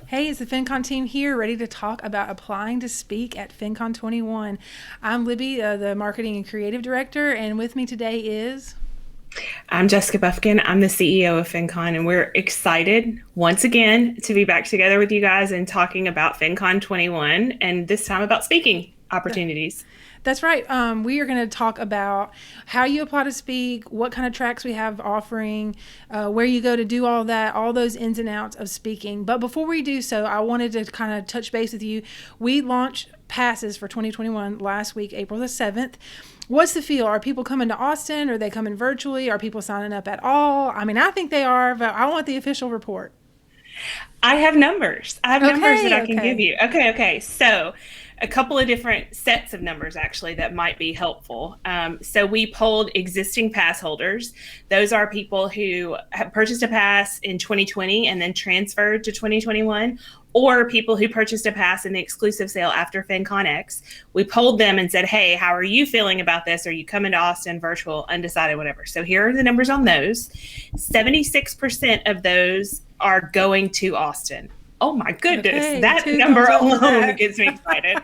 Hey, it's the FinCon team here, ready to talk about applying to speak at FinCon 21. I'm Libby, the Marketing and Creative Director, and with me today is... I'm Jessica Buffkin. I'm the CEO of FinCon, and we're excited once again to be back together with you guys and talking about FinCon 21, and this time about speaking opportunities. That's right. We are going to talk about how you apply to speak, what kind of tracks we have offering, where you go to do all that, all those ins and outs of speaking. But before we do so, I wanted to kind of touch base with you. We launched passes for 2021 last week, April the 7th. What's the feel? Are people coming to Austin? Are they coming virtually? Are people signing up at all? I mean, I think they are, but I want the official report. I have numbers. I have numbers that Okay, I can give okay. you. Okay. So, a couple of different sets of numbers actually that might be helpful. So, we polled existing pass holders. Those are people who have purchased a pass in 2020 and then transferred to 2021, or people who purchased a pass in the exclusive sale after FinCon X. We polled them and said, hey, how are you feeling about this? Are you coming to Austin, virtual, undecided, whatever? So, here are the numbers on those. 76% of those are going to Austin. Oh my goodness, Okay, that two number thumbs up for alone that. gets me excited.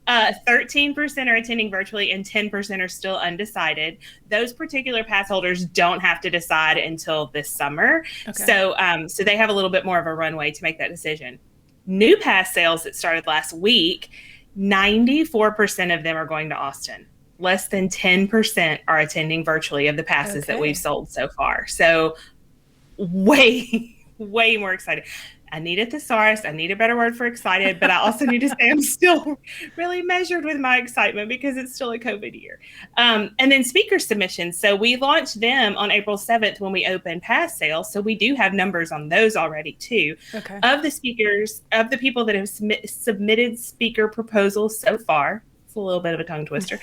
13% are attending virtually and 10% are still undecided. Those particular pass holders don't have to decide until this summer. Okay. So they have a little bit more of a runway to make that decision. New pass sales that started last week, 94% of them are going to Austin. Less than 10% are attending virtually of the passes that we've Okay. sold so far. So way, way more excited. I need a thesaurus. I need a better word for excited, but I also need to say I'm still really measured with my excitement because it's still a COVID year. And then speaker submissions. So we launched them on April 7th when we opened pass sales. So we do have numbers on those already too. Okay. Of the speakers, of the people that have submitted speaker proposals so far, it's a little bit of a tongue twister.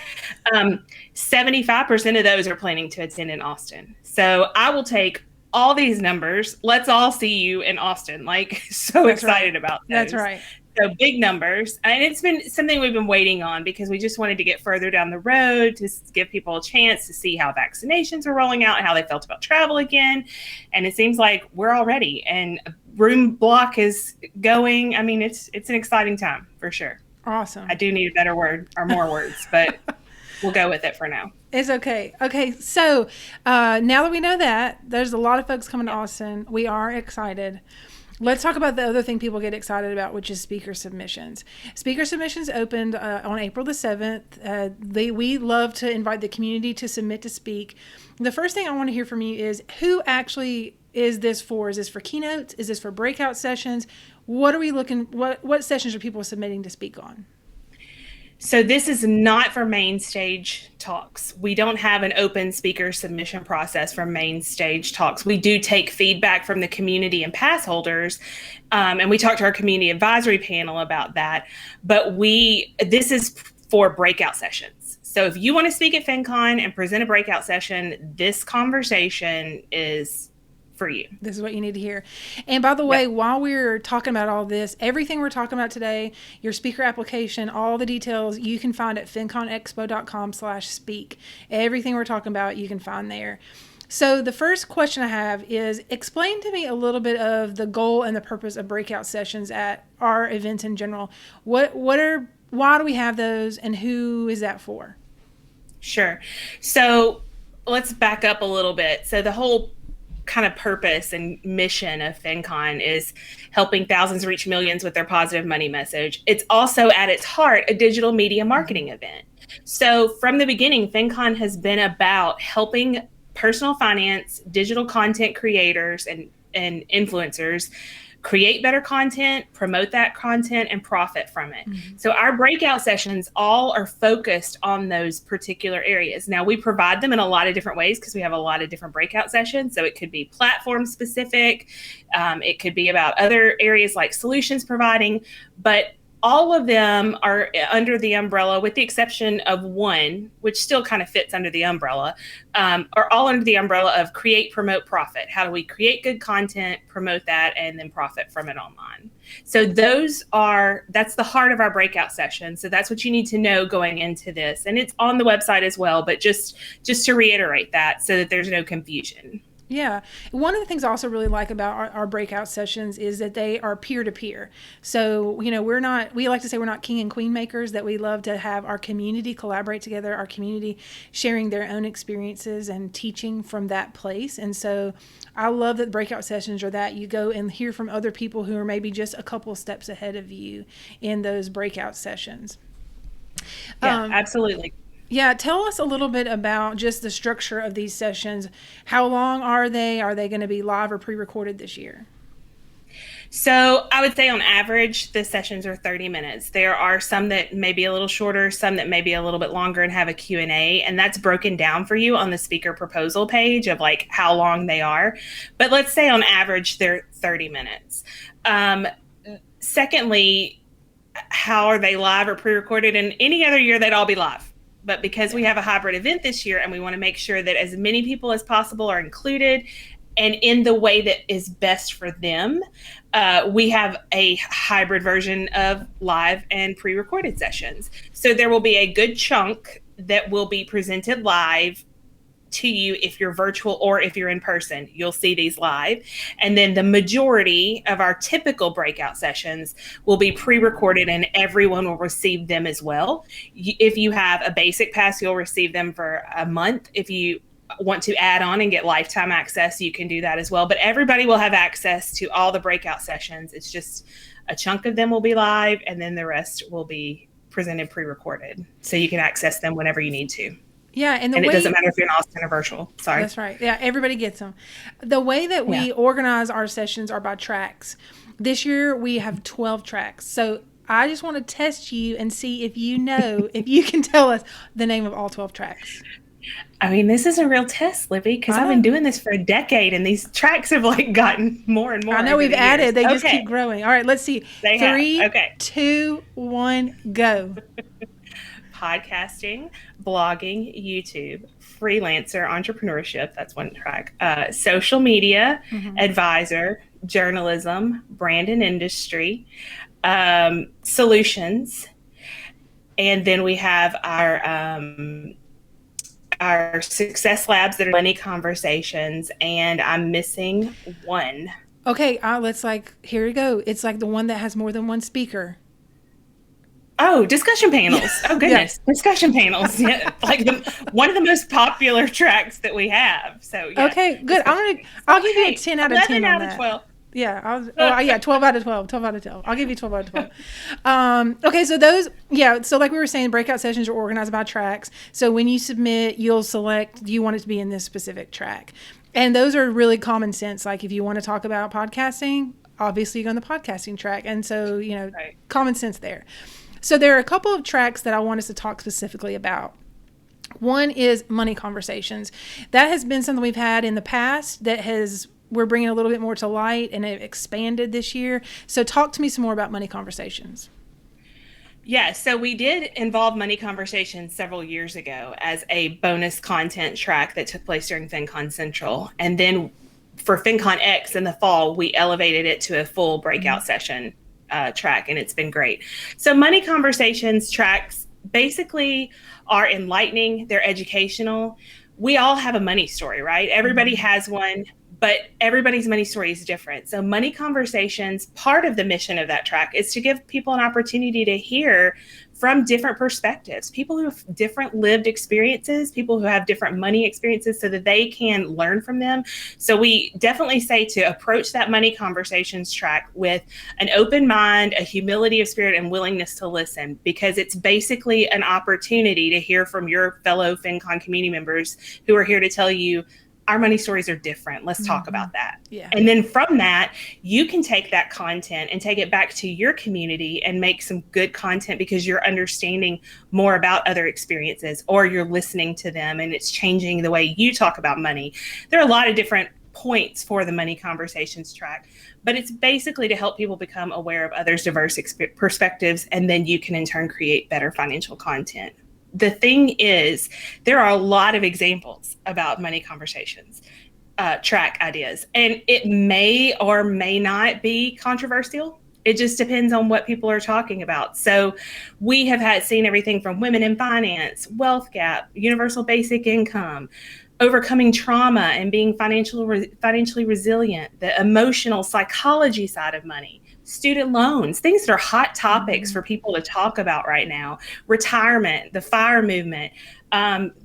75% of those are planning to attend in Austin. So I will take all these numbers. Let's all see you in Austin. Like, so That's right. excited about That's those. right. So big numbers. And it's been something we've been waiting on because we just wanted to get further down the road to give people a chance to see how vaccinations are rolling out and how they felt about travel again. And it seems like we're all ready and room block is going. I mean, it's an exciting time for sure. I Awesome. do need a better word or more words, but we'll go with it for now. It's okay. Okay, so now that we know that, there's a lot of folks coming to Austin. We are excited. Let's talk about the other thing people get excited about, which is speaker submissions. Speaker submissions opened on April the 7th. We love to invite the community to submit to speak. The first thing I want to hear from you is who actually is this for? Is this for keynotes? Is this for breakout sessions? What are we looking, what sessions are people submitting to speak on? So this is not for main stage talks. We don't have an open speaker submission process for main stage talks. We do take feedback from the community and pass holders, and we talk to our community advisory panel about that. But this is for breakout sessions. So if you want to speak at FinCon and present a breakout session, this conversation is for you. This is what you need to hear. And by the way, while we're talking about all this, everything we're talking about today, your speaker application, all the details you can find at finconexpo.com/speak. Everything we're talking about, you can find there. So the first question I have is explain to me a little bit of the goal and the purpose of breakout sessions at our events in general. Why do we have those and who is that for? Sure. So let's back up a little bit. So the whole kind of purpose and mission of FinCon is helping thousands reach millions with their positive money message. It's also at its heart a digital media marketing event. So from the beginning, FinCon has been about helping personal finance, digital content creators and influencers create better content, promote that content, and profit from it. Mm-hmm. So our breakout sessions all are focused on those particular areas. Now, we provide them in a lot of different ways because we have a lot of different breakout sessions. So it could be platform specific. It could be about other areas like solutions providing, but all of them are under the umbrella, with the exception of one, which still kind of fits under the umbrella, are all under the umbrella of create, promote, profit. How do we create good content, promote that, and then profit from it online? So that's the heart of our breakout session. So that's what you need to know going into this. And it's on the website as well, but just to reiterate that so that there's no confusion. Yeah. One of the things I also really like about our breakout sessions is that they are peer to peer. So, we like to say we're not king and queen makers, that we love to have our community collaborate together, our community sharing their own experiences and teaching from that place. And so I love that breakout sessions are that you go and hear from other people who are maybe just a couple steps ahead of you in those breakout sessions. Yeah, absolutely. Yeah, tell us a little bit about just the structure of these sessions. How long are they? Are they going to be live or pre-recorded this year? So I would say on average, the sessions are 30 minutes. There are some that may be a little shorter, some that may be a little bit longer and have a Q&A, and that's broken down for you on the speaker proposal page of like how long they are. But let's say on average, they're 30 minutes. Secondly, how are they live or pre-recorded? And any other year, they'd all be live. But because we have a hybrid event this year and we want to make sure that as many people as possible are included and in the way that is best for them, we have a hybrid version of live and pre-recorded sessions. So there will be a good chunk that will be presented live to you if you're virtual or if you're in person. You'll see these live. And then the majority of our typical breakout sessions will be pre-recorded and everyone will receive them as well. If you have a basic pass, you'll receive them for a month. If you want to add on and get lifetime access, you can do that as well. But everybody will have access to all the breakout sessions. It's just a chunk of them will be live and then the rest will be presented pre-recorded. So you can access them whenever you need to. Yeah, and it doesn't matter if you're in Austin or virtual. Sorry. That's right. Yeah, everybody gets them. The way that we organize our sessions are by tracks. This year we have 12 tracks. So I just want to test you and see if if you can tell us the name of all 12 tracks. I mean, this is a real test, Libby, because I've been doing this for a decade and these tracks have gotten more and more. I know we've added. They just keep growing. All right, let's see. They 3, have. Okay. 2, 1, go. Podcasting, blogging, YouTube, freelancer, entrepreneurship, that's one track, social media, advisor, journalism, brand and industry, solutions, and then we have our Succes Labs that are money conversations, and I'm missing one. Okay, here we go. It's like the one that has more than one speaker. Oh, discussion panels. Oh, goodness. Yeah. Discussion panels. Yeah. One of the most popular tracks that we have. So, yeah. Okay, good. I'll give you a 10 out of 10 on that. 12. Yeah. 12 out of 12. 12 out of 12. I'll give you 12 out of 12. Okay, so those, so like we were saying, breakout sessions are organized by tracks. So when you submit, you'll select, do you want it to be in this specific track? And those are really common sense. Like if you want to talk about podcasting, obviously you go on the podcasting track. And so, right. Common sense there. So there are a couple of tracks that I want us to talk specifically about. One is money conversations. That has been something we've had in the past we're bringing a little bit more to light and it expanded this year. So talk to me some more about money conversations. Yeah, so we did involve money conversations several years ago as a bonus content track that took place during FinCon Central. And then for FinCon X in the fall, we elevated it to a full breakout session track, and it's been great. So money conversations tracks basically are enlightening, they're educational. We all have a money story, right? Everybody has one, but everybody's money story is different. So money conversations, part of the mission of that track is to give people an opportunity to hear from different perspectives, people who have different lived experiences, people who have different money experiences so that they can learn from them. So we definitely say to approach that money conversations track with an open mind, a humility of spirit, and willingness to listen, because it's basically an opportunity to hear from your fellow FinCon community members who are here to tell you, our money stories are different. Let's talk about that. Yeah. And then from that, you can take that content and take it back to your community and make some good content because you're understanding more about other experiences, or you're listening to them and it's changing the way you talk about money. There are a lot of different points for the money conversations track, but it's basically to help people become aware of others' diverse perspectives, and then you can in turn create better financial content. The thing is, there are a lot of examples about money conversations, track ideas, and it may or may not be controversial. It just depends on what people are talking about. So we have seen everything from women in finance, wealth gap, universal basic income, overcoming trauma and being financially resilient, the emotional psychology side of money, student loans, things that are hot topics for people to talk about right now, retirement, the FIRE movement.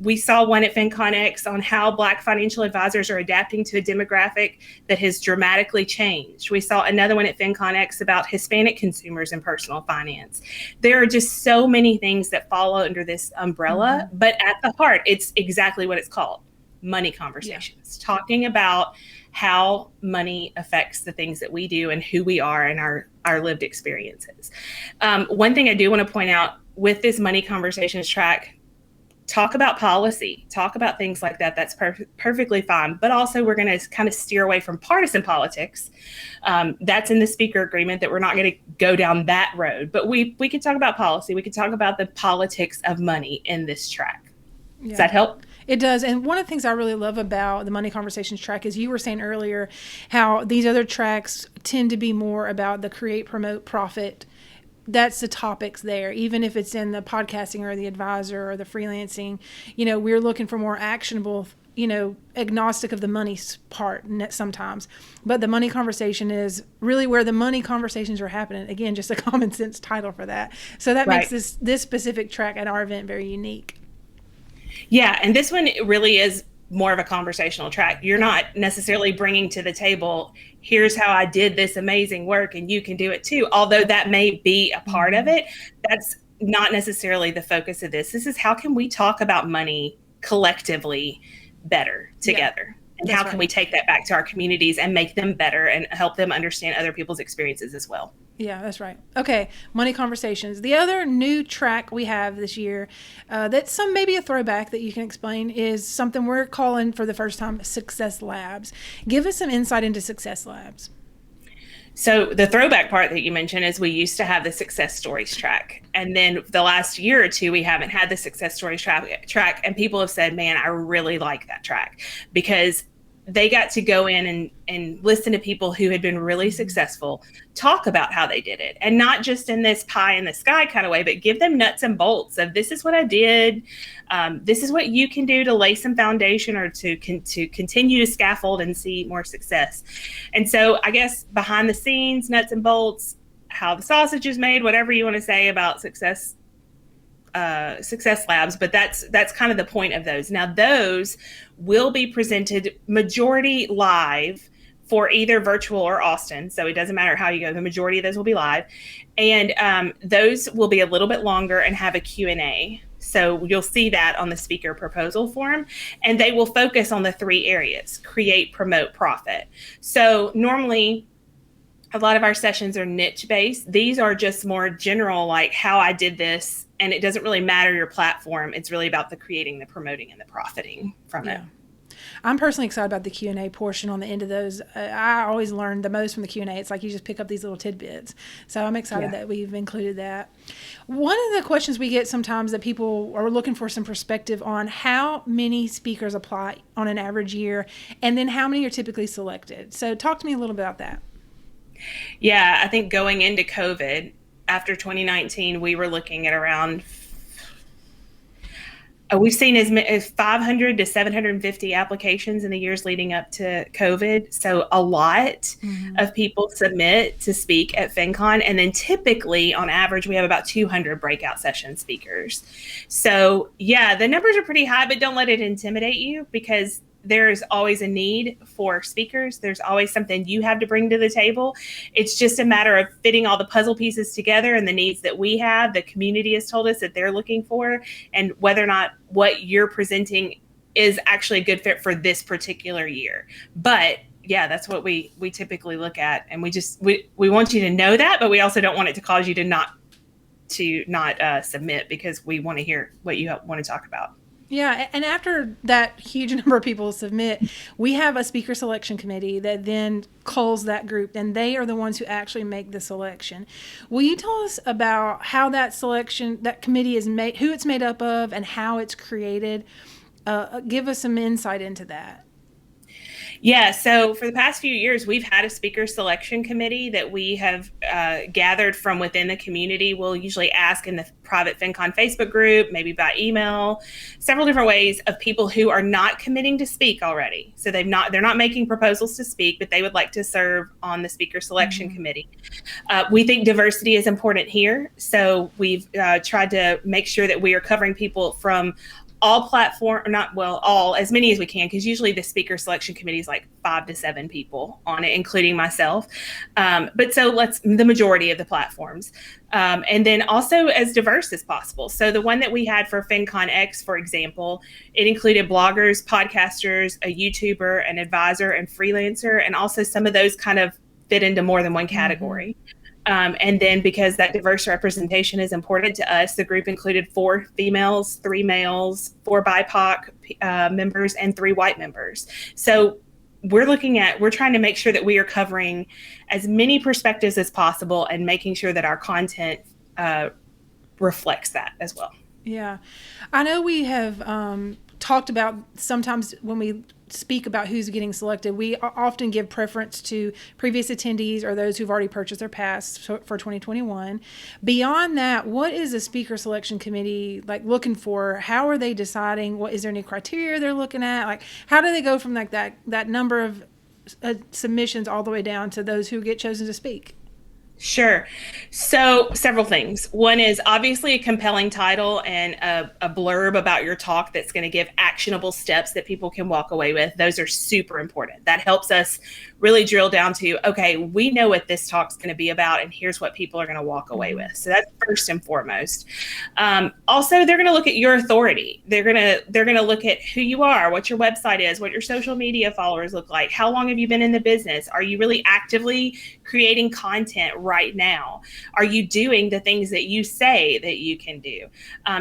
We saw one at FinCon X on how Black financial advisors are adapting to a demographic that has dramatically changed. We saw another one at FinCon X about Hispanic consumers and personal finance. There are just so many things that fall under this umbrella, but at the heart, it's exactly what it's called: money conversations, talking about how money affects the things that we do and who we are and our lived experiences. One thing I do want to point out with this money conversations track, talk about policy, talk about things like that. That's perfectly fine. But also we're going to kind of steer away from partisan politics. That's in the speaker agreement that we're not going to go down that road. But we could talk about policy. We could talk about the politics of money in this track. Yeah. Does that help? It does. And one of the things I really love about the Money Conversations track is you were saying earlier how these other tracks tend to be more about the create, promote, profit. That's the topics there. Even if it's in the podcasting or the advisor or the freelancing, we're looking for more actionable, agnostic of the money part sometimes. But the money conversation is really where the money conversations are happening. Again, just a common sense title for that. So that makes this specific track at our event very unique. Yeah, and this one really is more of a conversational track. You're not necessarily bringing to the table, here's how I did this amazing work and you can do it too. Although that may be a part of it, that's not necessarily the focus of this. This is how can we talk about money collectively better together? Yeah, and how can we take that back to our communities and make them better and help them understand other people's experiences as well? Yeah, that's right. Okay, money conversations. The other new track we have this year that's some maybe a throwback that you can explain is something we're calling for the first time Succes Labs. Give us some insight into Succes Labs. So the throwback part that you mentioned is we used to have the success stories track. And then the last year or two, we haven't had the success stories track. And people have said, man, I really like that track because they got to go in and listen to people who had been really successful talk about how they did it. And not just in this pie in the sky kind of way, but give them nuts and bolts of this is what I did. This is what you can do to lay some foundation or to continue to scaffold and see more success. And so I guess behind the scenes, nuts and bolts, how the sausage is made, whatever you want to say about Succes Labs, but that's kind of the point of those. Now those will be presented majority live for either virtual or Austin. So it doesn't matter how you go. The majority of those will be live. And those will be a little bit longer and have a Q&A. So you'll see that on the speaker proposal form. And they will focus on the three areas: create, promote, profit. So normally a lot of our sessions are niche based. These are just more general, like how I did this. And it doesn't really matter your platform. It's really about the creating, the promoting, and the profiting from it. I'm personally excited about the Q&A portion on the end of those. I always learn the most from the Q&A. It's like you just pick up these little tidbits. So I'm excited that we've included that. One of the questions we get sometimes that people are looking for some perspective on how many speakers apply on an average year, and then how many are typically selected. So talk to me a little bit about that. Yeah, I think going into COVID, after 2019, we were looking at around, we've seen as 500 to 750 applications in the years leading up to COVID. So a lot of people submit to speak at FinCon. And then typically, on average, we have about 200 breakout session speakers. So yeah, the numbers are pretty high, but don't let it intimidate you because there's always a need for speakers. There's always something you have to bring to the table. It's just a matter of fitting all the puzzle pieces together and the needs that we have, the community has told us that they're looking for, and whether or not what you're presenting is actually a good fit for this particular year. But yeah, that's what we typically look at. And we want you to know that, but we also don't want it to cause you to not submit because we want to hear what you want to talk about. Yeah, and after that huge number of people submit, we have a speaker selection committee that then culls that group, and they are the ones who actually make the selection. Will you tell us about how that committee is made, who it's made up of, and how it's created? Give us some insight into that. Yeah, so for the past few years, we've had a speaker selection committee that we have gathered from within the community. We'll usually ask in the private FinCon Facebook group, maybe by email, several different ways of people who are not committing to speak already. So they're not making proposals to speak, but they would like to serve on the speaker selection committee. We think diversity is important here, so we've tried to make sure that we are covering people from all platform, not well, all as many as we can, because usually the speaker selection committee is like 5 to 7 people on it, including myself. But so the majority of the platforms, and then also as diverse as possible. So the one that we had for FinCon X, for example, it included bloggers, podcasters, a YouTuber, an advisor, and freelancer, and also some of those kind of fit into more than one category. And then because that diverse representation is important to us, the group included 4 females, 3 males, 4 BIPOC members, and 3 white members. So we're trying to make sure that we are covering as many perspectives as possible and making sure that our content reflects that as well. Yeah. I know we have talked about sometimes when we speak about who's getting selected, we often give preference to previous attendees or those who've already purchased their pass for 2021. Beyond that, what is a speaker selection committee like looking for? How are they deciding? What is there any criteria they're looking at? Like, how do they go from like that number of submissions all the way down to those who get chosen to speak? Sure. So several things. One is obviously a compelling title and a blurb about your talk that's going to give actionable steps that people can walk away with. Those are super important. That helps us really drill down to, okay, we know what this talk's going to be about, and here's what people are going to walk away with. So that's first and foremost. Also, they're going to look at your authority. They're going to look at who you are, what your website is, what your social media followers look like, how long have you been in the business? Are you really actively creating content right now? Are you doing the things that you say that you can do?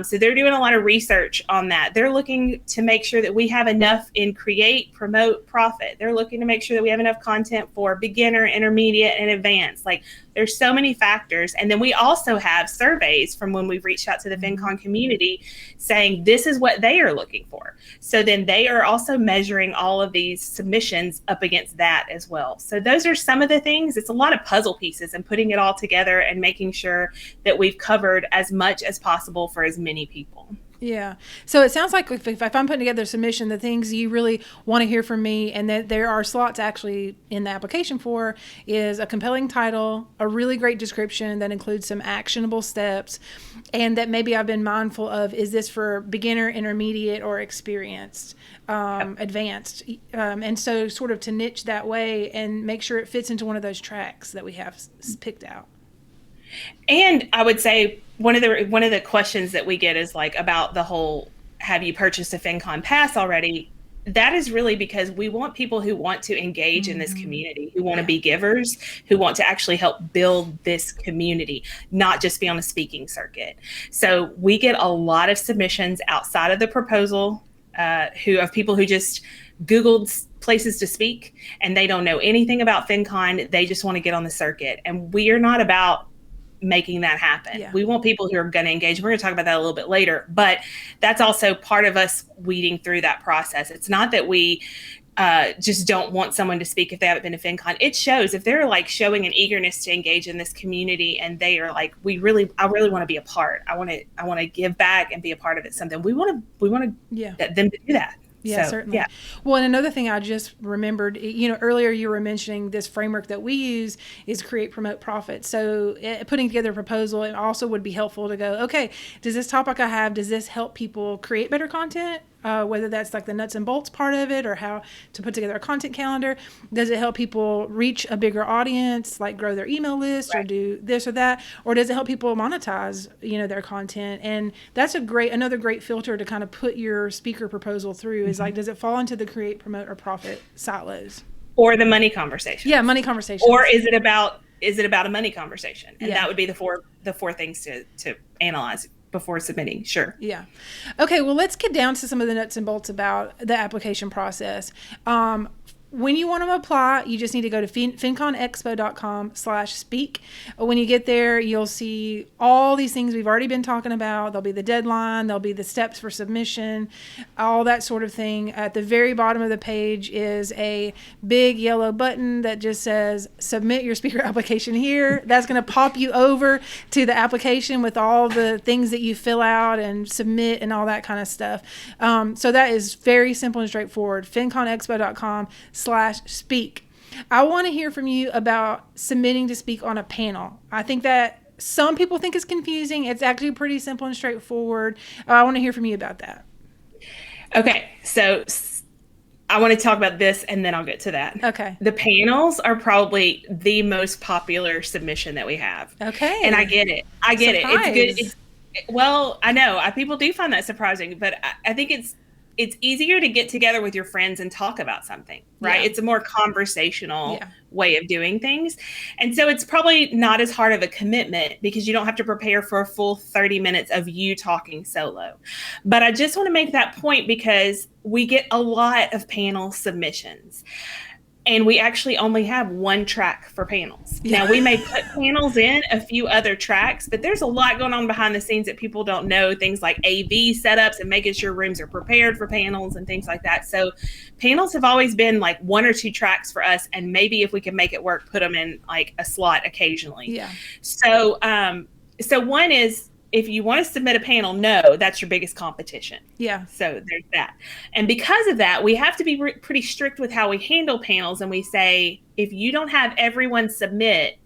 So they're doing a lot of research on that. They're looking to make sure that we have enough in create, promote, profit. They're looking to make sure that we have enough content for beginner, intermediate, and advanced. Like, there's so many factors. And then we also have surveys from when we've reached out to the FinCon community saying this is what they are looking for. So then they are also measuring all of these submissions up against that as well. So those are some of the things. It's a lot of puzzle pieces and putting it all together and making sure that we've covered as much as possible for as many people. Yeah. So it sounds like if I'm putting together a submission, the things you really want to hear from me and that there are slots actually in the application for is a compelling title, a really great description that includes some actionable steps, and that maybe I've been mindful of, is this for beginner, intermediate, or experienced, advanced? And so sort of to niche that way and make sure it fits into one of those tracks that we have picked out. And I would say one of the questions that we get is like about the whole, have you purchased a FinCon pass already? That is really because we want people who want to engage in this community, who want to be givers, who want to actually help build this community, not just be on a speaking circuit. So we get a lot of submissions outside of the proposal of people who just Googled places to speak and they don't know anything about FinCon. They just want to get on the circuit. And we are not about making that happen. Yeah. We want people who are going to engage. We're going to talk about that a little bit later, but that's also part of us weeding through that process. It's not that we just don't want someone to speak if they haven't been to FinCon. It shows if they're like showing an eagerness to engage in this community and they are like, I really want to be a part. I want to give back and be a part of it. Something we want them to do that. Yeah, so, certainly. Yeah. Well, and another thing I just remembered, earlier you were mentioning this framework that we use is create, promote, profit. So putting together a proposal, it also would be helpful to go, okay, does this topic I have, does this help people create better content? Whether that's like the nuts and bolts part of it or how to put together a content calendar. Does it help people reach a bigger audience, like grow their email list or do this or that? Or does it help people monetize, their content? And that's another great filter to kind of put your speaker proposal through is like, does it fall into the create, promote, or profit silos? Or the money conversation. Yeah, money conversation. Or is it about a money conversation? And that would be the four things to analyze before submitting. Sure. Yeah. Okay. Well, let's get down to some of the nuts and bolts about the application process. when you want to apply, you just need to go to finconexpo.com/speak. When you get there, you'll see all these things we've already been talking about. There'll be the deadline, there'll be the steps for submission, all that sort of thing. At the very bottom of the page is a big yellow button that just says submit your speaker application here. That's going to pop you over to the application with all the things that you fill out and submit and all that kind of stuff. So that is very simple and straightforward. finconexpo.com/speak. I want to hear from you about submitting to speak on a panel. I think that some people think it's confusing. It's actually pretty simple and straightforward. I want to hear from you about that. Okay, so I want to talk about this and then I'll get to that. Okay. The panels are probably the most popular submission that we have. Okay. And I get it. Surprise. It's good. Well, I know people do find that surprising, but I think it's easier to get together with your friends and talk about something, right? Yeah. It's a more conversational way of doing things. And so it's probably not as hard of a commitment because you don't have to prepare for a full 30 minutes of you talking solo. But I just want to make that point because we get a lot of panel submissions. And we actually only have one track for panels. Now, we may put panels in a few other tracks, but there's a lot going on behind the scenes that people don't know. Things like AV setups and making sure rooms are prepared for panels and things like that. So panels have always been like 1 or 2 tracks for us. And maybe if we can make it work, put them in like a slot occasionally. Yeah. So, so one is, if you want to submit a panel, no, that's your biggest competition. Yeah. So there's that. And because of that, we have to be pretty strict with how we handle panels. And we say, if you don't have everyone submit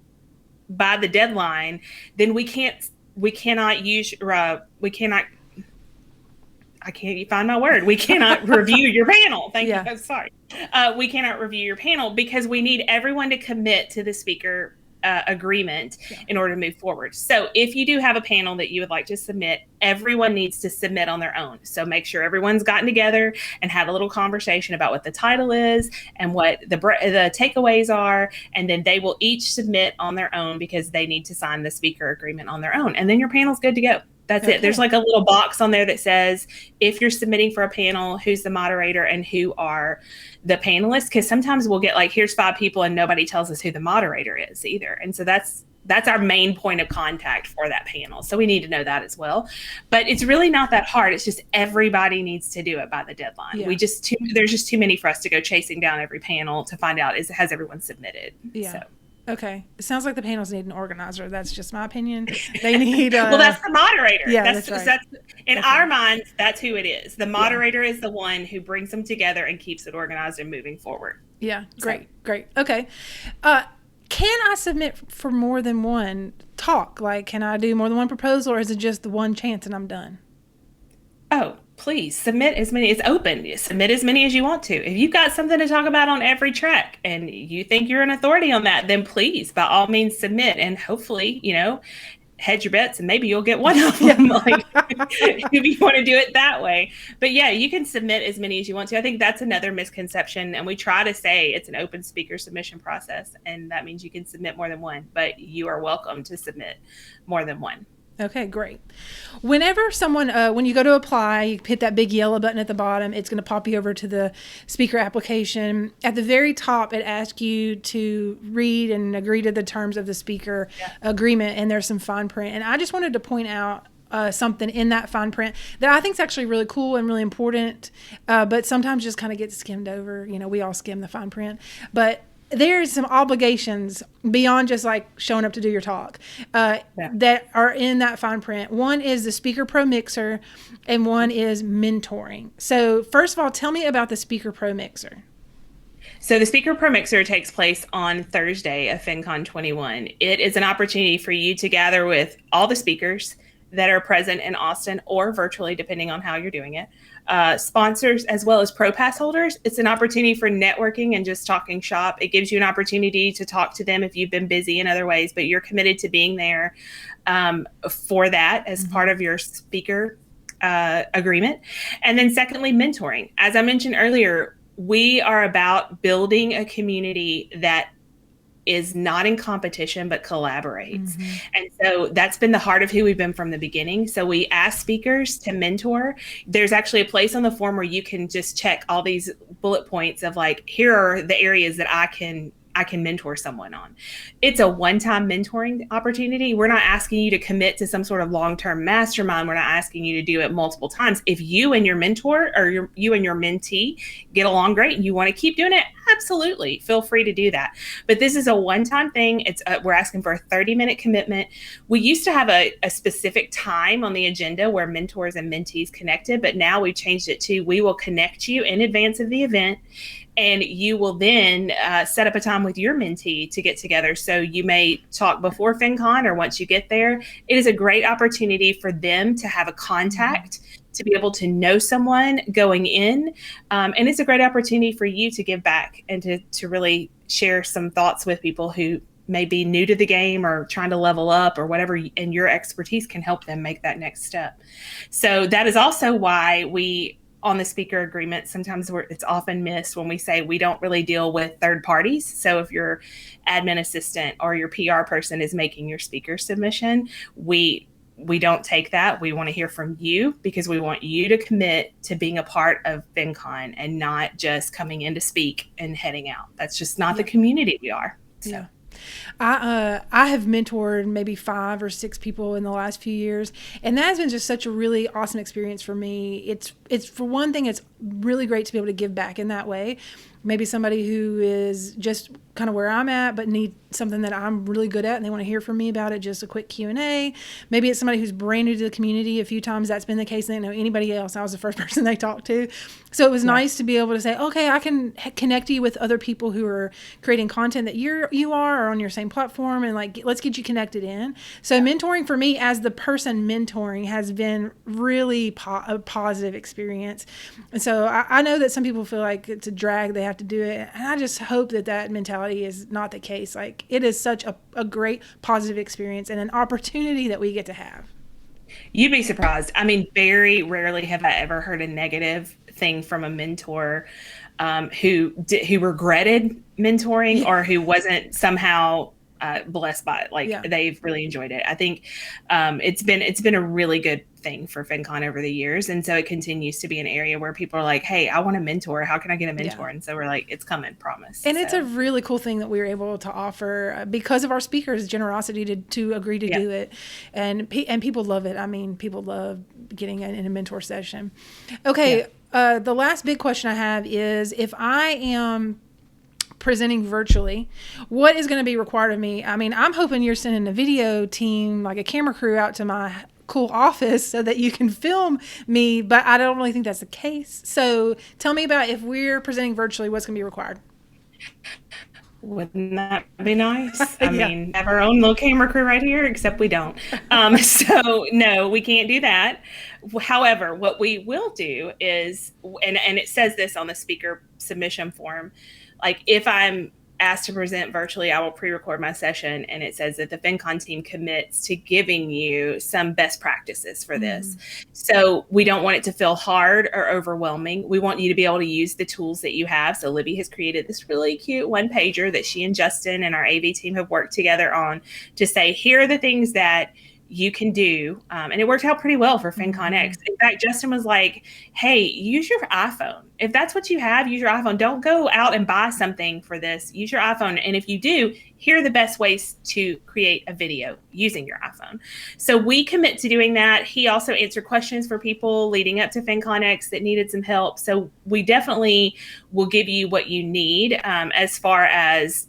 by the deadline, then we cannot I can't find my word. We cannot review your panel. Thank you. I'm sorry. We cannot review your panel because we need everyone to commit to the speaker agreement in order to move forward. So if you do have a panel that you would like to submit, everyone needs to submit on their own. So make sure everyone's gotten together and had a little conversation about what the title is and what the takeaways are. And then they will each submit on their own because they need to sign the speaker agreement on their own. And then your panel's good to go. That's it. There's like a little box on there that says, if you're submitting for a panel, who's the moderator and who are the panelists? Because sometimes we'll get like, here's 5 people and nobody tells us who the moderator is either. And so that's our main point of contact for that panel. So we need to know that as well. But it's really not that hard. It's just everybody needs to do it by the deadline. Yeah. There's just too many for us to go chasing down every panel to find out has everyone submitted. Yeah. So. Okay. It sounds like the panels need an organizer. That's just my opinion. They need well, that's the moderator. Yeah, that's right. That's in our minds, that's who it is. The moderator is the one who brings them together and keeps it organized and moving forward. Yeah. Great. Okay. Can I submit for more than one talk? Like, can I do more than one proposal, or is it just the one chance and I'm done? Oh, please submit as many. It's open. Submit as many as you want to. If you've got something to talk about on every track and you think you're an authority on that, then please, by all means, submit. And hopefully, hedge your bets and maybe you'll get one of them. Like, if you want to do it that way. But yeah, you can submit as many as you want to. I think that's another misconception. And we try to say it's an open speaker submission process. And that means you can submit more than one, but you are welcome to submit more than one. Okay, great. Whenever someone, when you go to apply, you hit that big yellow button at the bottom. It's going to pop you over to the speaker application. At the very top, it asks you to read and agree to the terms of the speaker agreement, and there's some fine print. And I just wanted to point out something in that fine print that I think is actually really cool and really important, but sometimes just kind of gets skimmed over. We all skim the fine print. But there's some obligations beyond just like showing up to do your talk that are in that fine print. One is the Speaker Pro Mixer and one is mentoring. So first of all, tell me about the Speaker Pro Mixer. So the Speaker Pro Mixer takes place on Thursday of FinCon 21. It is an opportunity for you to gather with all the speakers that are present in Austin or virtually, depending on how you're doing it. Sponsors as well as Pro Pass holders. It's an opportunity for networking and just talking shop. It gives you an opportunity to talk to them if you've been busy in other ways, but you're committed to being there for that as part of your speaker agreement. And then secondly, mentoring. As I mentioned earlier, we are about building a community that is not in competition, but collaborates. And so that's been the heart of who we've been from the beginning. So we ask speakers to mentor. There's actually a place on the form where you can just check all these bullet points of like, here are the areas that I can mentor someone on. It's a one-time mentoring opportunity. We're not asking you to commit to some sort of long-term mastermind. We're not asking you to do it multiple times. If you and your mentor or you and your mentee get along great and you want to keep doing it, absolutely, feel free to do that. But this is a one-time thing. We're asking for a 30-minute commitment. We used to have a specific time on the agenda where mentors and mentees connected, but now we've changed it to we will connect you in advance of the event. And you will then set up a time with your mentee to get together. So you may talk before FinCon or once you get there. It is a great opportunity for them to have a contact, to be able to know someone going in. And it's a great opportunity for you to give back and to really share some thoughts with people who may be new to the game or trying to level up or whatever, and your expertise can help them make that next step. So that is also why on the speaker agreement, sometimes it's often missed when we say we don't really deal with third parties. So if your admin assistant or your PR person is making your speaker submission, we don't take that. We want to hear from you because we want you to commit to being a part of FinCon and not just coming in to speak and heading out. That's just not the community we are. So. Yeah. I have mentored maybe 5 or 6 people in the last few years, and that has been just such a really awesome experience for me. It's for one thing, it's really great to be able to give back in that way. Maybe somebody who is just kind of where I'm at, but need something that I'm really good at and they want to hear from me about it, just a quick Q&A. Maybe it's somebody who's brand new to the community. A few times that's been the case. They didn't know anybody else. I was the first person they talked to. So it was nice to be able to say, okay, I can connect you with other people who are creating content that you are or on your same platform, and like, let's get you connected in. So mentoring for me as the person mentoring has been really a positive experience. And so I know that some people feel like it's a drag. They have to do it. And I just hope that mentality is not the case. Like, it is such a great positive experience and an opportunity that we get to have. You'd be surprised. I mean, very rarely have I ever heard a negative thing from a mentor who regretted mentoring or who wasn't somehow blessed by it. Like they've really enjoyed it. I think it's been a really good thing for FinCon over the years. And so it continues to be an area where people are like, hey, I want a mentor. How can I get a mentor? Yeah. And so we're like, it's coming, promise. And it's a really cool thing that we were able to offer because of our speakers' generosity to agree to do it. And people love it. I mean, people love getting in a mentor session. Okay. Yeah. The last big question I have is, if I am presenting virtually, what is going to be required of me? I mean, I'm hoping you're sending a video team, like a camera crew, out to my cool office so that you can film me, but I don't really think that's the case. So tell me about, if we're presenting virtually, what's going to be required? Wouldn't that be nice? I mean, have our own little camera crew right here, except we don't. So no, we can't do that. However, what we will do is, and it says this on the speaker submission form, like if I'm asked to present virtually, I will pre-record my session, and it says that the FinCon team commits to giving you some best practices for this. So we don't want it to feel hard or overwhelming. We want you to be able to use the tools that you have. So Libby has created this really cute one-pager that she and Justin and our AV team have worked together on to say, here are the things that you can do. And it worked out pretty well for FinCon X. In fact, Justin was like, hey, use your iPhone. If that's what you have, use your iPhone. Don't go out and buy something for this. Use your iPhone. And if you do, here are the best ways to create a video using your iPhone. So we commit to doing that. He also answered questions for people leading up to FinCon X that needed some help. So we definitely will give you what you need as far as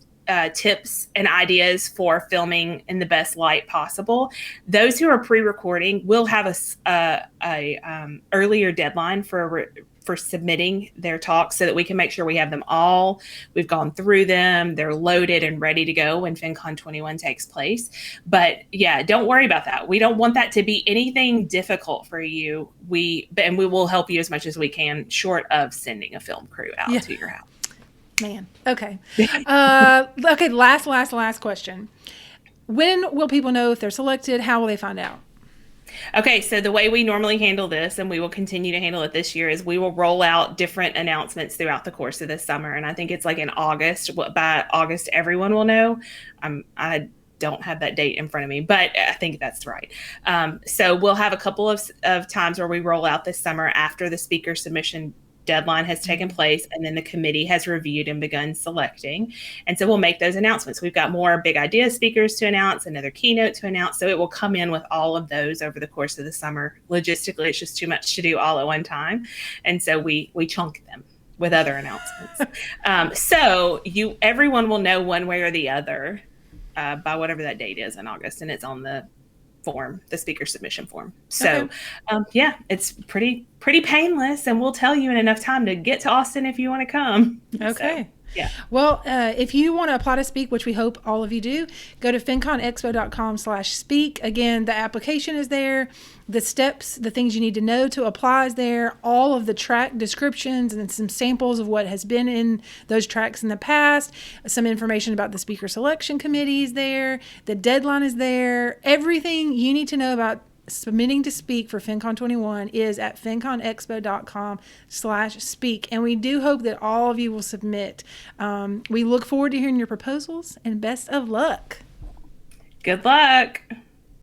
tips and ideas for filming in the best light possible. Those who are pre-recording will have a earlier deadline for submitting their talks so that we can make sure we have them all. We've gone through them. They're loaded and ready to go when FinCon 21 takes place. But yeah, don't worry about that. We don't want that to be anything difficult for you. We will help you as much as we can, short of sending a film crew out to your house. Man. Okay. Okay. Last question. When will people know if they're selected? How will they find out? Okay, so the way we normally handle this, and we will continue to handle it this year, is we will roll out different announcements throughout the course of this summer. And I think it's like in August. By August, everyone will know. I don't have that date in front of me, but I think that's right. So we'll have a couple of times where we roll out this summer after the speaker submission deadline has taken place, and then the committee has reviewed and begun selecting. And so we'll make those announcements. We've got more big idea speakers to announce, another keynote to announce. So it will come in with all of those over the course of the summer. Logistically, it's just too much to do all at one time. And so we chunk them with other announcements. So everyone will know one way or the other by whatever that date is in August. And it's on the form, the speaker submission form. So yeah, it's pretty painless, and we'll tell you in enough time to get to Austin if you want to come. Okay. So, yeah. Well, if you want to apply to speak, which we hope all of you do, go to finconexpo.com/speak. Again, the application is there. The steps, the things you need to know to apply is there. All of the track descriptions and some samples of what has been in those tracks in the past. Some information about the speaker selection committee is there. The deadline is there. Everything you need to know about submitting to speak for FinCon 21 is at finconexpo.com/speak. And we do hope that all of you will submit. We look forward to hearing your proposals, and best of luck. Good luck.